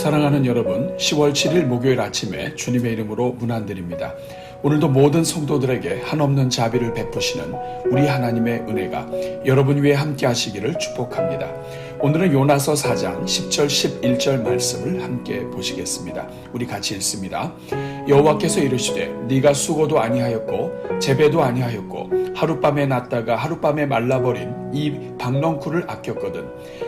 사랑하는 여러분, 10월 7일 목요일 아침에 주님의 이름으로 문안드립니다. 오늘도 모든 성도들에게 한없는 자비를 베푸시는 우리 하나님의 은혜가 여러분 위에 함께 하시기를 축복합니다. 오늘은 요나서 4장 10절 11절 말씀을 함께 보시겠습니다. 우리 같이 읽습니다. 여호와께서 이르시되 네가 수고도 아니하였고 재배도 아니하였고 하룻밤에 났다가 하룻밤에 말라버린 이 박넝쿨을 아꼈거든.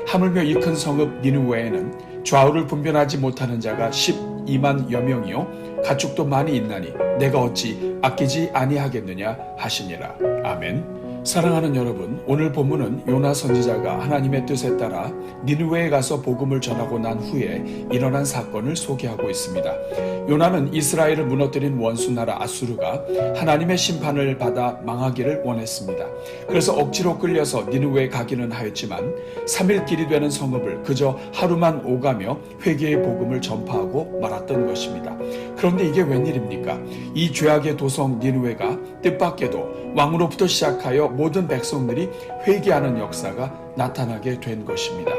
하물며 이 큰 성읍 니느웨에는 좌우를 분별하지 못하는 자가 12만여 명이요 가축도 많이 있나니 내가 어찌 아끼지 아니하겠느냐 하시니라. 아멘. 사랑하는 여러분, 오늘 본문은 요나 선지자가 하나님의 뜻에 따라 니느웨에 가서 복음을 전하고 난 후에 일어난 사건을 소개하고 있습니다. 요나는 이스라엘을 무너뜨린 원수 나라 아수르가 하나님의 심판을 받아 망하기를 원했습니다. 그래서 억지로 끌려서 니느웨에 가기는 하였지만 3일 길이 되는 성읍을 그저 하루만 오가며 회개의 복음을 전파하고 말았던 것입니다. 그런데 이게 웬일입니까? 이 죄악의 도성 니느웨가 뜻밖에도 왕으로부터 시작하여 모든 백성들이 회개하는 역사가 나타나게 된 것입니다.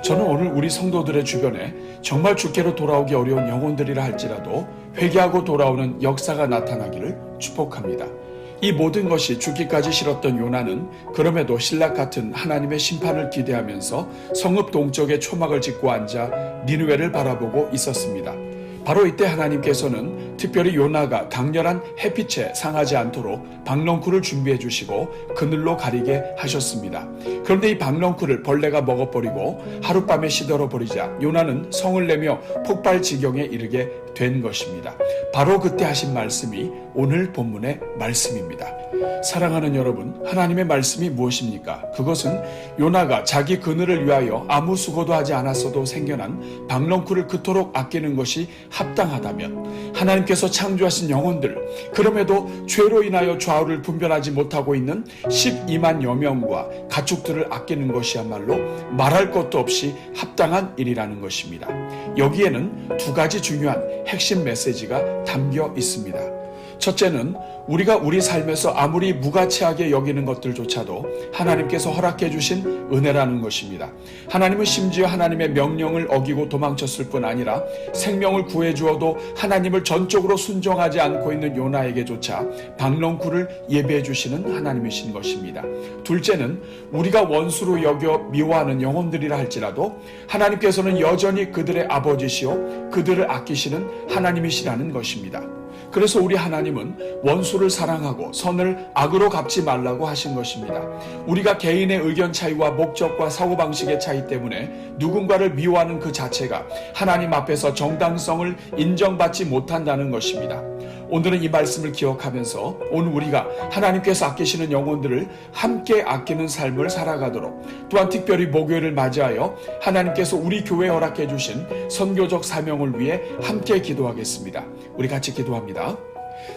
저는 오늘 우리 성도들의 주변에 정말 주께로 돌아오기 어려운 영혼들이라 할지라도 회개하고 돌아오는 역사가 나타나기를 축복합니다. 이 모든 것이 죽기까지 싫었던 요나는 그럼에도 신락 같은 하나님의 심판을 기대하면서 성읍 동쪽에 초막을 짓고 앉아 니느웨를 바라보고 있었습니다. 바로 이때 하나님께서는 특별히 요나가 강렬한 햇빛에 상하지 않도록 박넝쿨을 준비해 주시고 그늘로 가리게 하셨습니다. 그런데 이 박넝쿨을 벌레가 먹어버리고 하룻밤에 시들어 버리자 요나는 성을 내며 폭발 지경에 이르게 된 것입니다. 바로 그때 하신 말씀이 오늘 본문의 말씀입니다. 사랑하는 여러분, 하나님의 말씀이 무엇입니까? 그것은 요나가 자기 그늘을 위하여 아무 수고도 하지 않았어도 생겨난 박넝쿨을 그토록 아끼는 것이 합당하다면 하나님께서 창조하신 영혼들, 그럼에도 죄로 인하여 좌우를 분별하지 못하고 있는 12만여 명과 가축들을 아끼는 것이야말로 말할 것도 없이 합당한 일이라는 것입니다. 여기에는 두 가지 중요한 핵심 메시지가 담겨 있습니다. 첫째는 우리가 우리 삶에서 아무리 무가치하게 여기는 것들조차도 하나님께서 허락해 주신 은혜라는 것입니다. 하나님은 심지어 하나님의 명령을 어기고 도망쳤을 뿐 아니라 생명을 구해 주어도 하나님을 전적으로 순종하지 않고 있는 요나에게조차 박넝쿨을 예배해 주시는 하나님이신 것입니다. 둘째는 우리가 원수로 여겨 미워하는 영혼들이라 할지라도 하나님께서는 여전히 그들의 아버지시오 그들을 아끼시는 하나님이시라는 것입니다. 그래서 우리 하나님은 원수를 사랑하고 선을 악으로 갚지 말라고 하신 것입니다. 우리가 개인의 의견 차이와 목적과 사고방식의 차이 때문에 누군가를 미워하는 그 자체가 하나님 앞에서 정당성을 인정받지 못한다는 것입니다. 오늘은 이 말씀을 기억하면서 오늘 우리가 하나님께서 아끼시는 영혼들을 함께 아끼는 삶을 살아가도록, 또한 특별히 목요일을 맞이하여 하나님께서 우리 교회에 허락해 주신 선교적 사명을 위해 함께 기도하겠습니다. 우리 같이 기도합니다.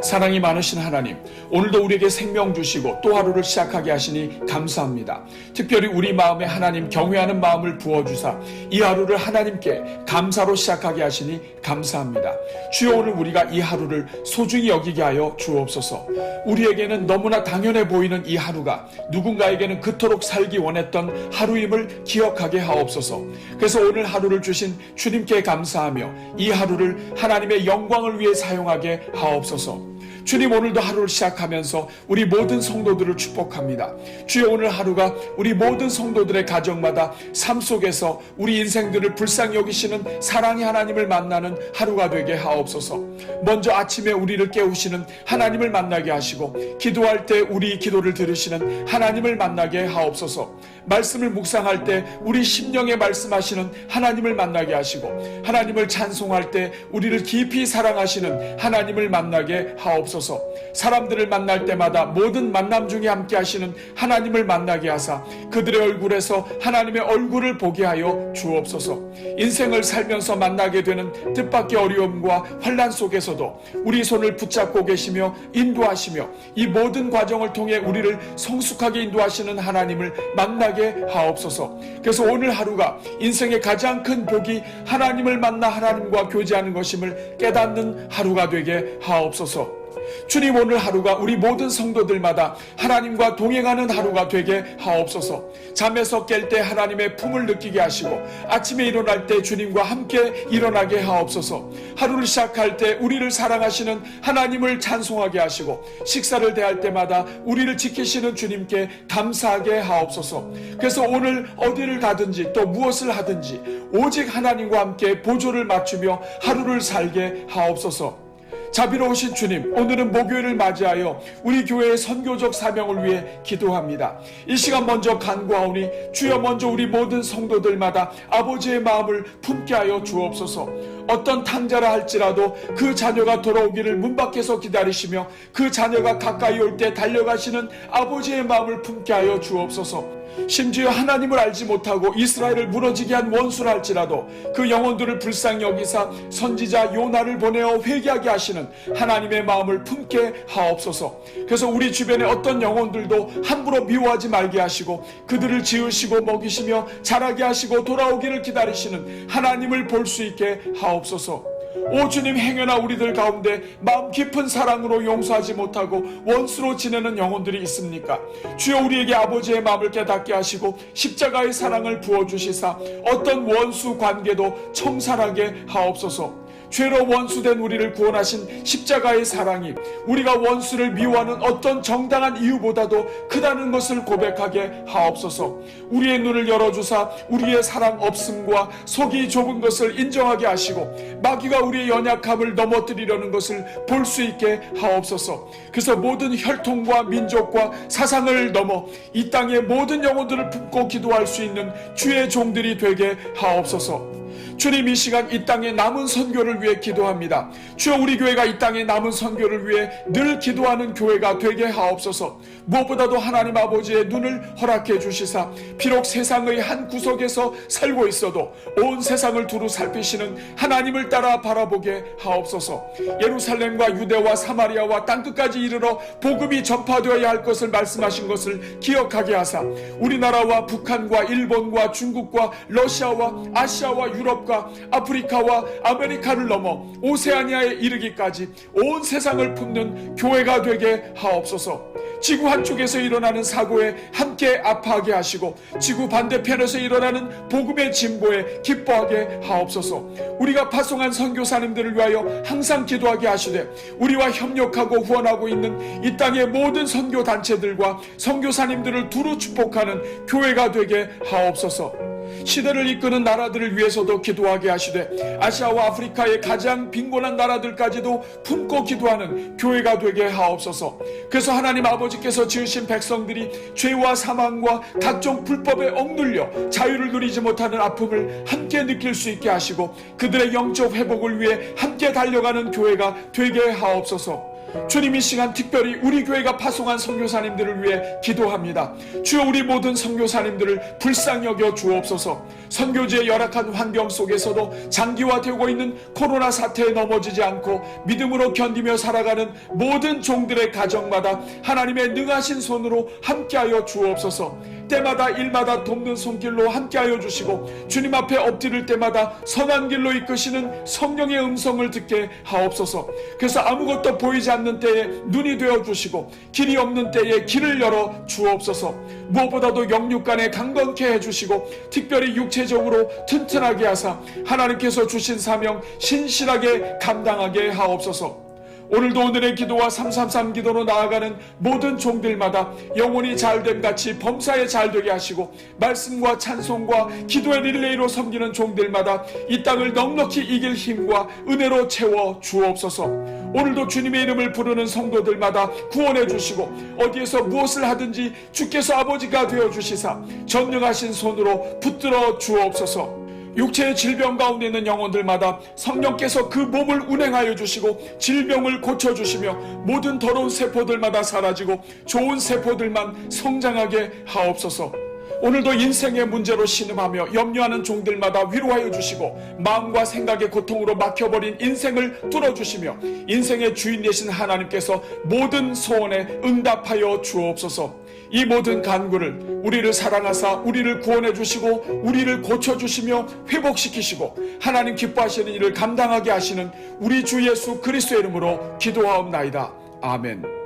사랑이 많으신 하나님, 오늘도 우리에게 생명 주시고 또 하루를 시작하게 하시니 감사합니다. 특별히 우리 마음에 하나님 경외하는 마음을 부어주사 이 하루를 하나님께 감사로 시작하게 하시니 감사합니다. 주여, 오늘 우리가 이 하루를 소중히 여기게 하여 주옵소서. 우리에게는 너무나 당연해 보이는 이 하루가 누군가에게는 그토록 살기 원했던 하루임을 기억하게 하옵소서. 그래서 오늘 하루를 주신 주님께 감사하며 이 하루를 하나님의 영광을 위해 사용하게 하옵소서. 주님, 오늘도 하루를 시작하면서 우리 모든 성도들을 축복합니다. 주여, 오늘 하루가 우리 모든 성도들의 가정마다 삶 속에서 우리 인생들을 불쌍히 여기시는 사랑의 하나님을 만나는 하루가 되게 하옵소서. 먼저 아침에 우리를 깨우시는 하나님을 만나게 하시고 기도할 때 우리 기도를 들으시는 하나님을 만나게 하옵소서. 말씀을 묵상할 때 우리 심령에 말씀하시는 하나님을 만나게 하시고 하나님을 찬송할 때 우리를 깊이 사랑하시는 하나님을 만나게 하옵소서. 사람들을 만날 때마다 모든 만남 중에 함께 하시는 하나님을 만나게 하사 그들의 얼굴에서 하나님의 얼굴을 보게 하여 주옵소서. 인생을 살면서 만나게 되는 뜻밖의 어려움과 환난 속에서도 우리 손을 붙잡고 계시며 인도하시며 이 모든 과정을 통해 우리를 성숙하게 인도하시는 하나님을 만나게 하옵소서. 그래서 오늘 하루가 인생의 가장 큰 복이 하나님을 만나 하나님과 교제하는 것임을 깨닫는 하루가 되게 하옵소서. 주님, 오늘 하루가 우리 모든 성도들마다 하나님과 동행하는 하루가 되게 하옵소서. 잠에서 깰 때 하나님의 품을 느끼게 하시고 아침에 일어날 때 주님과 함께 일어나게 하옵소서. 하루를 시작할 때 우리를 사랑하시는 하나님을 찬송하게 하시고 식사를 대할 때마다 우리를 지키시는 주님께 감사하게 하옵소서. 그래서 오늘 어디를 가든지 또 무엇을 하든지 오직 하나님과 함께 보조를 맞추며 하루를 살게 하옵소서. 자비로우신 주님, 오늘은 목요일을 맞이하여 우리 교회의 선교적 사명을 위해 기도합니다. 이 시간 먼저 간구하오니 주여, 먼저 우리 모든 성도들마다 아버지의 마음을 품게 하여 주옵소서. 어떤 탕자라 할지라도 그 자녀가 돌아오기를 문 밖에서 기다리시며 그 자녀가 가까이 올 때 달려가시는 아버지의 마음을 품게 하여 주옵소서. 심지어 하나님을 알지 못하고 이스라엘을 무너지게 한 원수라 할지라도 그 영혼들을 불쌍히 여기사 선지자 요나를 보내어 회개하게 하시는 하나님의 마음을 품게 하옵소서. 그래서 우리 주변의 어떤 영혼들도 함부로 미워하지 말게 하시고 그들을 지으시고 먹이시며 자라게 하시고 돌아오기를 기다리시는 하나님을 볼 수 있게 하옵소서. 오 주님, 행여나 우리들 가운데 마음 깊은 사랑으로 용서하지 못하고 원수로 지내는 영혼들이 있습니까? 주여, 우리에게 아버지의 마음을 깨닫게 하시고 십자가의 사랑을 부어주시사 어떤 원수 관계도 청산하게 하옵소서. 죄로 원수된 우리를 구원하신 십자가의 사랑이 우리가 원수를 미워하는 어떤 정당한 이유보다도 크다는 것을 고백하게 하옵소서. 우리의 눈을 열어주사 우리의 사랑 없음과 속이 좁은 것을 인정하게 하시고 마귀가 우리의 연약함을 넘어뜨리려는 것을 볼 수 있게 하옵소서. 그래서 모든 혈통과 민족과 사상을 넘어 이 땅의 모든 영혼들을 품고 기도할 수 있는 주의 종들이 되게 하옵소서. 주님, 이 시간 이 땅의 남은 선교를 위해 기도합니다. 주여, 우리 교회가 이 땅의 남은 선교를 위해 늘 기도하는 교회가 되게 하옵소서. 무엇보다도 하나님 아버지의 눈을 허락해 주시사 비록 세상의 한 구석에서 살고 있어도 온 세상을 두루 살피시는 하나님을 따라 바라보게 하옵소서. 예루살렘과 유대와 사마리아와 땅끝까지 이르러 복음이 전파되어야 할 것을 말씀하신 것을 기억하게 하사 우리나라와 북한과 일본과 중국과 러시아와 아시아와 유럽과 아프리카와 아메리카를 넘어 오세아니아에 이르기까지 온 세상을 품는 교회가 되게 하옵소서. 지구 한쪽에서 일어나는 사고에 함께 아파하게 하시고 지구 반대편에서 일어나는 복음의 진보에 기뻐하게 하옵소서. 우리가 파송한 선교사님들을 위하여 항상 기도하게 하시되 우리와 협력하고 후원하고 있는 이 땅의 모든 선교단체들과 선교사님들을 두루 축복하는 교회가 되게 하옵소서. 시대를 이끄는 나라들을 위해서도 기도하게 하시되 아시아와 아프리카의 가장 빈곤한 나라들까지도 품고 기도하는 교회가 되게 하옵소서. 그래서 하나님 아버지께서 지으신 백성들이 죄와 사망과 각종 불법에 억눌려 자유를 누리지 못하는 아픔을 함께 느낄 수 있게 하시고 그들의 영적 회복을 위해 함께 달려가는 교회가 되게 하옵소서. 주님, 이 시간 특별히 우리 교회가 파송한 선교사님들을 위해 기도합니다. 주여, 우리 모든 선교사님들을 불쌍히 여겨 주옵소서. 선교지의 열악한 환경 속에서도 장기화되고 있는 코로나 사태에 넘어지지 않고 믿음으로 견디며 살아가는 모든 종들의 가정마다 하나님의 능하신 손으로 함께하여 주옵소서. 때마다 일마다 돕는 손길로 함께하여 주시고 주님 앞에 엎드릴 때마다 선한 길로 이끄시는 성령의 음성을 듣게 하옵소서. 그래서 아무것도 보이지 않는 때에 눈이 되어 주시고 길이 없는 때에 길을 열어 주옵소서. 무엇보다도 영육간에 강건케 해주시고 특별히 육체적으로 튼튼하게 하사 하나님께서 주신 사명 신실하게 감당하게 하옵소서. 오늘도 오늘의 기도와 333 기도로 나아가는 모든 종들마다 영혼이 잘됨 같이 범사에 잘되게 하시고 말씀과 찬송과 기도의 릴레이로 섬기는 종들마다 이 땅을 넉넉히 이길 힘과 은혜로 채워 주옵소서. 오늘도 주님의 이름을 부르는 성도들마다 구원해 주시고 어디에서 무엇을 하든지 주께서 아버지가 되어 주시사 전능하신 손으로 붙들어 주옵소서. 육체의 질병 가운데 있는 영혼들마다 성령께서 그 몸을 운행하여 주시고 질병을 고쳐주시며 모든 더러운 세포들마다 사라지고 좋은 세포들만 성장하게 하옵소서. 오늘도 인생의 문제로 신음하며 염려하는 종들마다 위로하여 주시고 마음과 생각의 고통으로 막혀버린 인생을 뚫어주시며 인생의 주인 되신 하나님께서 모든 소원에 응답하여 주옵소서. 이 모든 간구를 우리를 사랑하사 우리를 구원해 주시고 우리를 고쳐주시며 회복시키시고 하나님 기뻐하시는 일을 감당하게 하시는 우리 주 예수 그리스도의 이름으로 기도하옵나이다. 아멘.